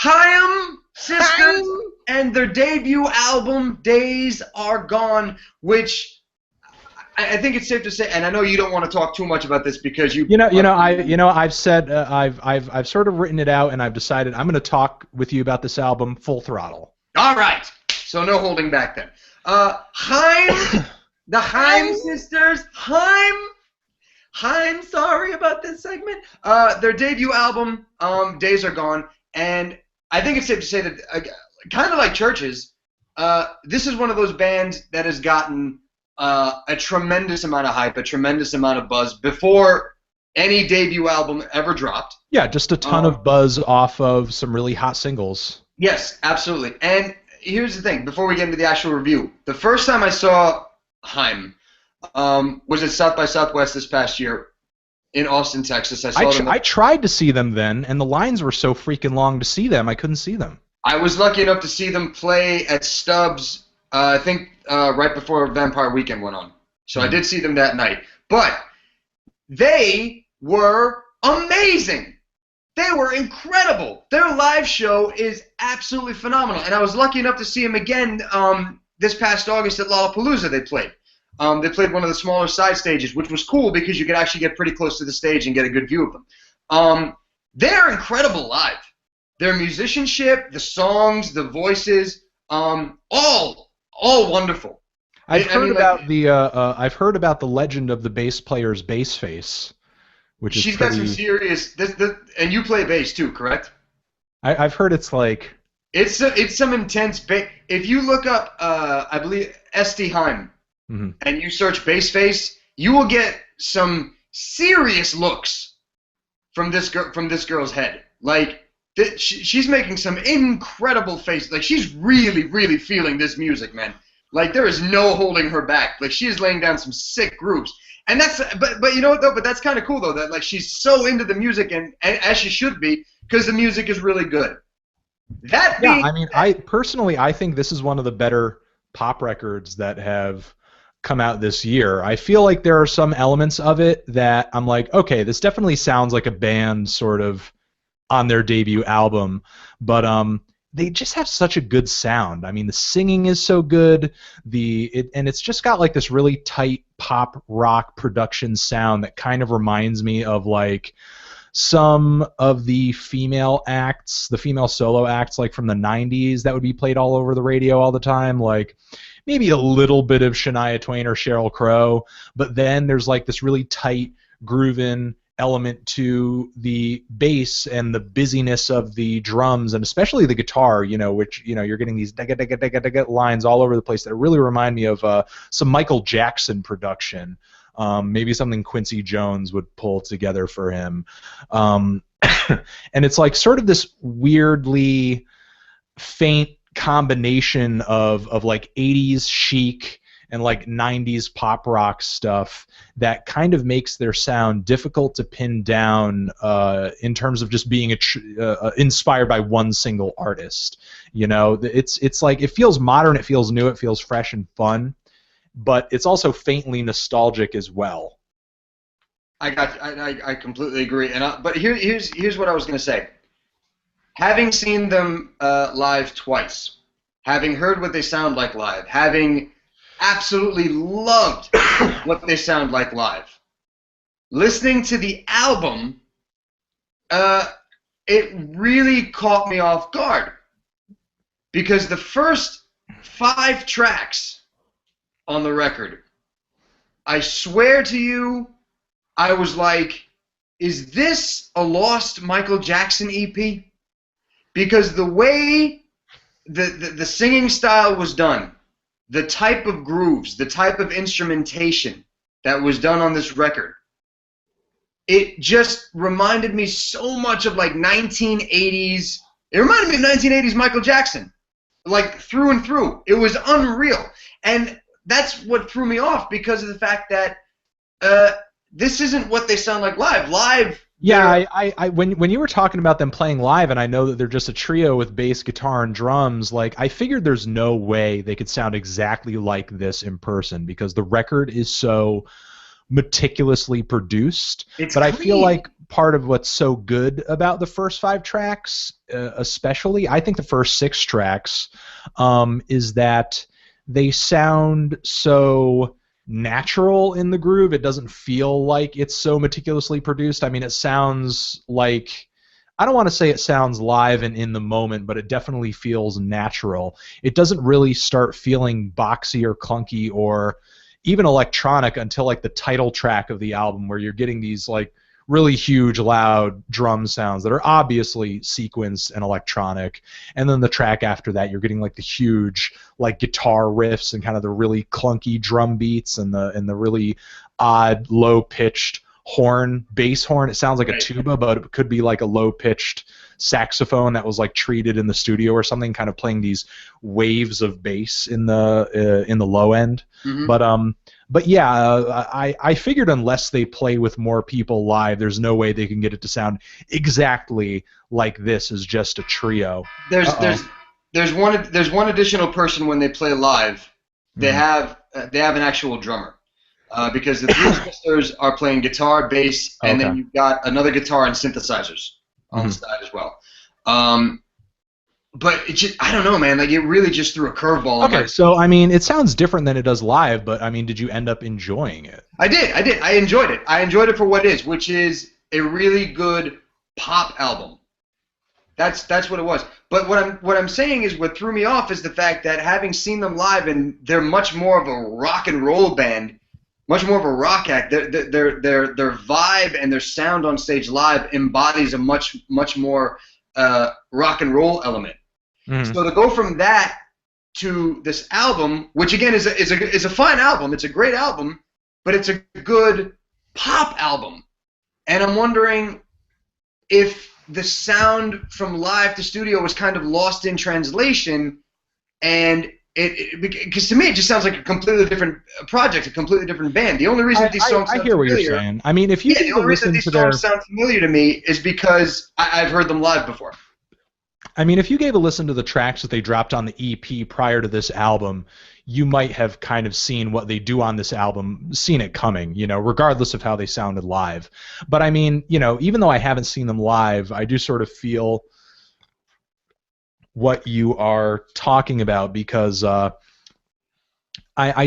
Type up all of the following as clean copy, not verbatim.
Haim sisters and their debut album Days Are Gone, which I think it's safe to say, and I know you don't want to talk too much about this because I've said I've sort of written it out, and I've decided I'm going to talk with you about this album full throttle. All right, so no holding back then. Haim, the Haim sisters, Haim, sorry about this segment. Their debut album, Days Are Gone, and I think it's safe to say that, kind of like Churches, this is one of those bands that has gotten a tremendous amount of hype, a tremendous amount of buzz before any debut album ever dropped. Yeah, just a ton of buzz off of some really hot singles. Yes, absolutely. And here's the thing, before we get into the actual review, the first time I saw Haim was at South by Southwest this past year in Austin, Texas. I tried to see them then, and the lines were so freaking long to see them, I couldn't see them. I was lucky enough to see them play at Stubbs, I think right before Vampire Weekend went on. So I did see them that night. But they were amazing. They were incredible. Their live show is absolutely phenomenal. And I was lucky enough to see them again this past August at Lollapalooza. They played one of the smaller side stages, which was cool because you could actually get pretty close to the stage and get a good view of them. They're incredible live. Their musicianship, the songs, the voices, all wonderful. I've heard about the legend of the bass player's bass face, which is got some serious. And you play bass too, correct? I've heard it's like it's some intense bass. If you look up, I believe St. Haim, and you search bass face, you will get some serious looks from this girl's head. Like she's making some incredible faces. Like she's really, really feeling this music, man. Like there is no holding her back. Like she is laying down some sick grooves. And that's but you know what though? But that's kind of cool though that like she's so into the music and as she should be because the music is really good. I think this is one of the better pop records that have come out this year. I feel like there are some elements of it that I'm like, okay, this definitely sounds like a band sort of on their debut album, but they just have such a good sound. I mean, the singing is so good, and it's just got like this really tight pop rock production sound that kind of reminds me of like some of the female solo acts like from the 90s that would be played all over the radio all the time, like maybe a little bit of Shania Twain or Sheryl Crow, but then there's like this really tight grooving element to the bass and the busyness of the drums and especially the guitar, which you're getting these lines all over the place that really remind me of some Michael Jackson production, maybe something Quincy Jones would pull together for him, and it's like sort of this weirdly faint combination of like 80s chic and like 90s pop rock stuff that kind of makes their sound difficult to pin down in terms of just being inspired by one single artist. It's like it feels modern, it feels new, it feels fresh and fun, but it's also faintly nostalgic as well. I completely agree. But here's what I was going to say. Having seen them live twice, having heard what they sound like live, having absolutely loved what they sound like live, listening to the album, it really caught me off guard because the first 5 tracks on the record, I swear to you, I was like, is this a lost Michael Jackson EP? Because the way the singing style was done, the type of grooves, the type of instrumentation that was done on this record, it just reminded me so much of like 1980s. It reminded me of 1980s Michael Jackson, like through and through. It was unreal. And that's what threw me off because of the fact that this isn't what they sound like live. Live. Yeah, when you were talking about them playing live, and I know that they're just a trio with bass, guitar, and drums, like I figured there's no way they could sound exactly like this in person because the record is so meticulously produced. It's But I clean. feel like part of what's so good about the first 5 tracks, especially, I think the first 6 tracks, is that they sound so natural in the groove. It doesn't feel like it's so meticulously produced. I mean, it sounds like, I don't want to say it sounds live and in the moment, but it definitely feels natural. It doesn't really start feeling boxy or clunky or even electronic until like the title track of the album, where you're getting these like really huge loud drum sounds that are obviously sequenced and electronic. And then the track after that, you're getting like the huge like guitar riffs and kind of the really clunky drum beats and the really odd low pitched bass horn. It sounds like a tuba, but it could be like a low pitched saxophone that was like treated in the studio or something, kind of playing these waves of bass in the low end. But yeah, I figured unless they play with more people live, there's no way they can get it to sound exactly like this as just a trio. There's one additional person when they play live. They have an actual drummer. Because the three sisters are playing guitar, bass, and then you've got another guitar and synthesizers on the side as well. But it just, I don't know, man. Like, it really just threw a curveball. Okay, so I mean, it sounds different than it does live, but I mean, did you end up enjoying it? I did. I enjoyed it. I enjoyed it for what it is, which is a really good pop album. That's what it was. But what I'm saying is, what threw me off is the fact that having seen them live, and they're much more of a rock and roll band, much more of a rock act. Their vibe and their sound on stage live embodies a much more rock and roll element. So to go from that to this album, which again is a fine album, it's a great album, but it's a good pop album, and I'm wondering if the sound from live to studio was kind of lost in translation, and because to me it just sounds like a completely different project, a completely different band. The only reason these songs sound what you're saying. I mean, if you the only reason these songs sound familiar to me is because I've heard them live before. I mean, if you gave a listen to the tracks that they dropped on the EP prior to this album, you might have kind of seen what they do on this album, seen it coming, you know, regardless of how they sounded live. But I mean, you know, even though I haven't seen them live, I do sort of feel what you are talking about, because I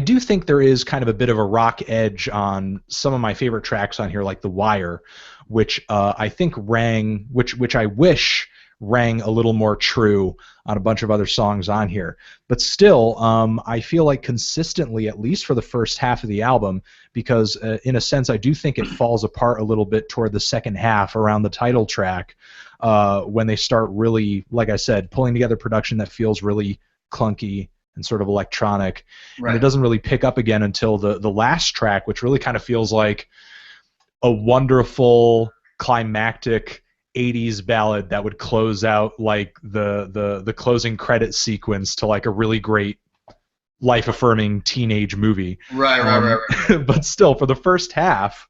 do think there is kind of a bit of a rock edge on some of my favorite tracks on here, like The Wire, which I think which I wish rang a little more true on a bunch of other songs on here. But still, I feel like consistently, at least for the first half of the album, because in a sense I do think it falls apart a little bit toward the second half around the title track, when they start really, like I said, pulling together production that feels really clunky and sort of electronic. Right. And it doesn't really pick up again until the last track, which really kind of feels like a wonderful climactic 80s ballad that would close out like the closing credit sequence to like a really great life-affirming teenage movie. Right. But still, for the first half,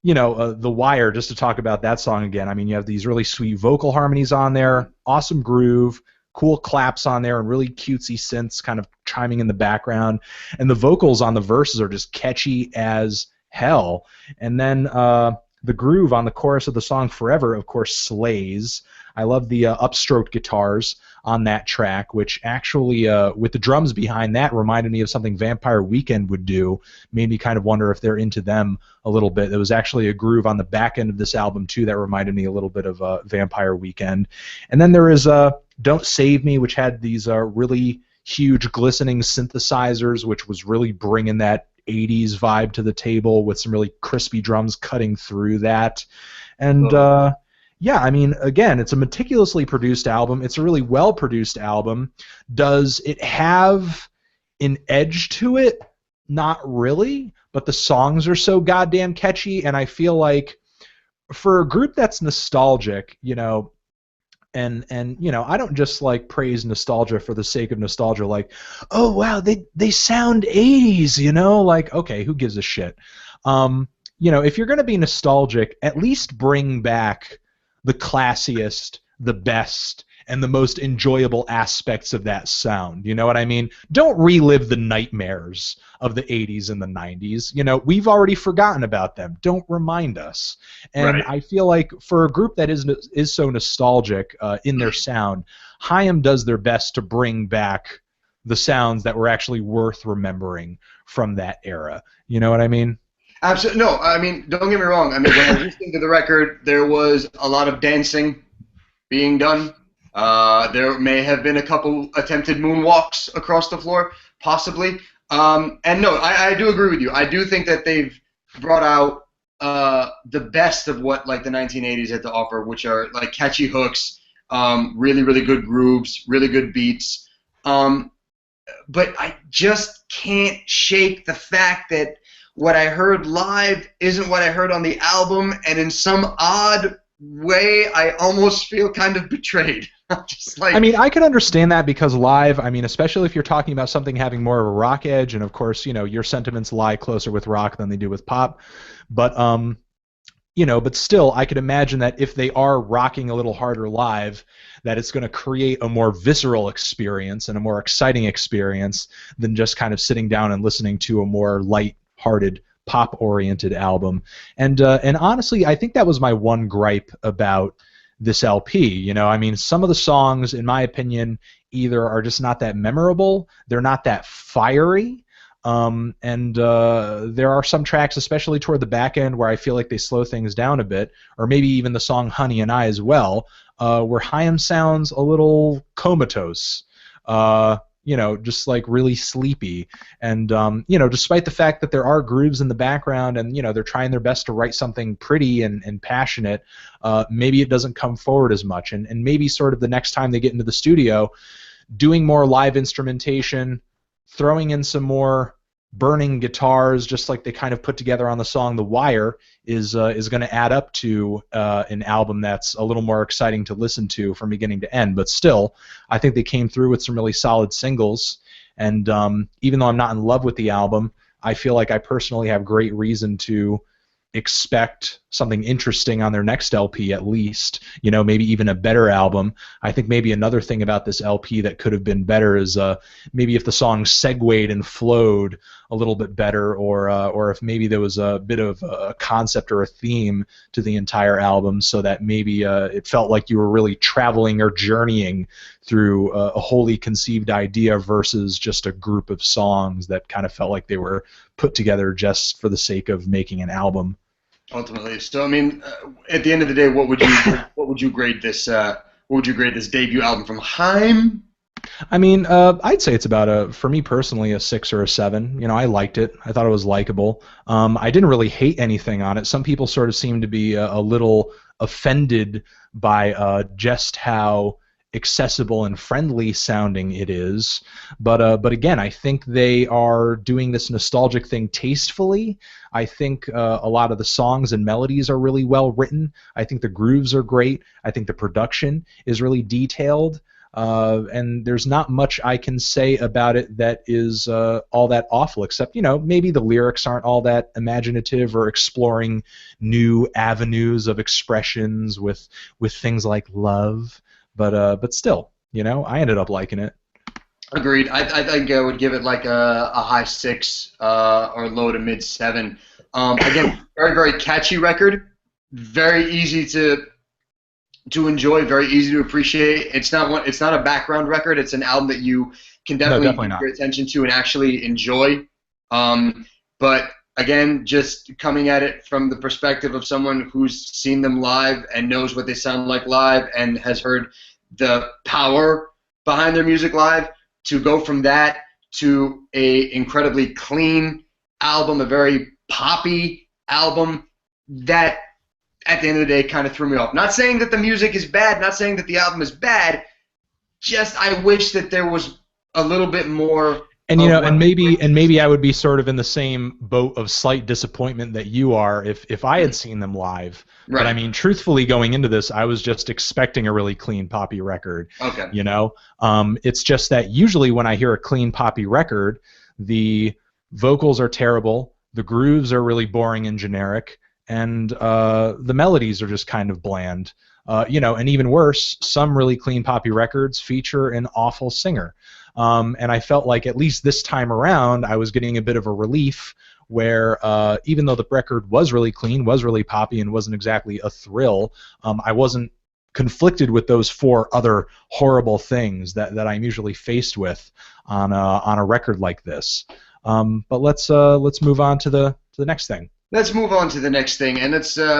you know, The Wire, just to talk about that song again, I mean, you have these really sweet vocal harmonies on there, awesome groove, cool claps on there, and really cutesy synths kind of chiming in the background, and the vocals on the verses are just catchy as hell. And then the groove on the chorus of the song Forever, of course, slays. I love the upstroked guitars on that track, which actually, with the drums behind that, reminded me of something Vampire Weekend would do. Made me kind of wonder if they're into them a little bit. There was actually a groove on the back end of this album, too, that reminded me a little bit of Vampire Weekend. And then there is Don't Save Me, which had these really huge glistening synthesizers, which was really bringing that 80s vibe to the table with some really crispy drums cutting through that. And yeah, I mean, again, it's a meticulously produced album. It's a really well-produced album. Does it have an edge to it? Not really, but the songs are so goddamn catchy, and I feel like for a group that's nostalgic, you know, and you know, I don't just like praise nostalgia for the sake of nostalgia, like, oh wow, they sound 80s, you know, like, okay, who gives a shit? You know, if you're gonna be nostalgic, at least bring back the classiest, the best, and the most enjoyable aspects of that sound. You know what I mean? Don't relive the nightmares of the 80s and the 90s. You know, we've already forgotten about them. Don't remind us. And Right. I feel like for a group that is so nostalgic in their sound, Haim does their best to bring back the sounds that were actually worth remembering from that era. You know what I mean? Absolutely. No, I mean, don't get me wrong. I mean, when I was listening to the record, there was a lot of dancing being done. There may have been a couple attempted moonwalks across the floor, possibly. And no, I do agree with you. I do think that they've brought out the best of what like the 1980s had to offer, which are like catchy hooks, really, really good grooves, really good beats. But I just can't shake the fact that what I heard live isn't what I heard on the album, and in some odd way, I almost feel kind of betrayed. I'm just like, I mean, I could understand that because live, I mean, especially if you're talking about something having more of a rock edge, and of course, you know, your sentiments lie closer with rock than they do with pop. But you know, but still, I could imagine that if they are rocking a little harder live, that it's going to create a more visceral experience and a more exciting experience than just kind of sitting down and listening to a more light-hearted, pop-oriented album. And honestly, I think that was my one gripe about this LP. You know, I mean, some of the songs, in my opinion, either are just not that memorable, they're not that fiery. And there are some tracks, especially toward the back end, where I feel like they slow things down a bit, or maybe even the song "Honey and I" as well, where Haim sounds a little comatose, you know, just like really sleepy. And you know, despite the fact that there are grooves in the background, and you know, they're trying their best to write something pretty and passionate, maybe it doesn't come forward as much. And maybe sort of the next time they get into the studio, doing more live instrumentation, throwing in some more burning guitars, just like they kind of put together on the song "The Wire," is going to add up to an album that's a little more exciting to listen to from beginning to end. But still, I think they came through with some really solid singles. And even though I'm not in love with the album, I feel like I personally have great reason to expect something interesting on their next LP, at least, you know, maybe even a better album. I think maybe another thing about this LP that could have been better is maybe if the song segued and flowed a little bit better, or if maybe there was a bit of a concept or a theme to the entire album, so that maybe it felt like you were really traveling or journeying through a wholly conceived idea versus just a group of songs that kind of felt like they were put together just for the sake of making an album. ultimately. So I mean, at the end of the day, what would you grade this? What would you grade this debut album from Haim? I mean, I'd say it's about for me personally, a 6 or a 7. You know, I liked it. I thought it was likable. I didn't really hate anything on it. Some people sort of seem to be a little offended by just how accessible and friendly sounding it is. But again, I think they are doing this nostalgic thing tastefully. I think a lot of the songs and melodies are really well written. I think the grooves are great. I think the production is really detailed. And there's not much I can say about it that is all that awful, except, you know, maybe the lyrics aren't all that imaginative or exploring new avenues of expressions with things like love. But still, you know, I ended up liking it. Agreed. I think I would give it like a high 6 or low to mid 7. Again, very, very catchy record. Very easy to enjoy, very easy to appreciate. It's not a background record. It's an album that you can definitely give your attention to and actually enjoy. But again, just coming at it from the perspective of someone who's seen them live and knows what they sound like live and has heard the power behind their music live, to go from that to a incredibly clean album, a very poppy album, that at the end of the day kind of threw me off. Not saying that the music is bad, not saying that the album is bad, just I wish that there was a little bit more. And you know, and maybe I would be sort of in the same boat of slight disappointment that you are if I had seen them live. Right. But I mean, truthfully, going into this, I was just expecting a really clean poppy record. Okay. You know, it's just that usually when I hear a clean poppy record, the vocals are terrible, the grooves are really boring and generic, and the melodies are just kind of bland. And even worse, some really clean poppy records feature an awful singer. And I felt like at least this time around, I was getting a bit of a relief where even though the record was really clean, was really poppy, and wasn't exactly a thrill, I wasn't conflicted with those 4 other horrible things that I'm usually faced with on a record like this. But let's move on to the next thing. Let's move on to the next thing, and let's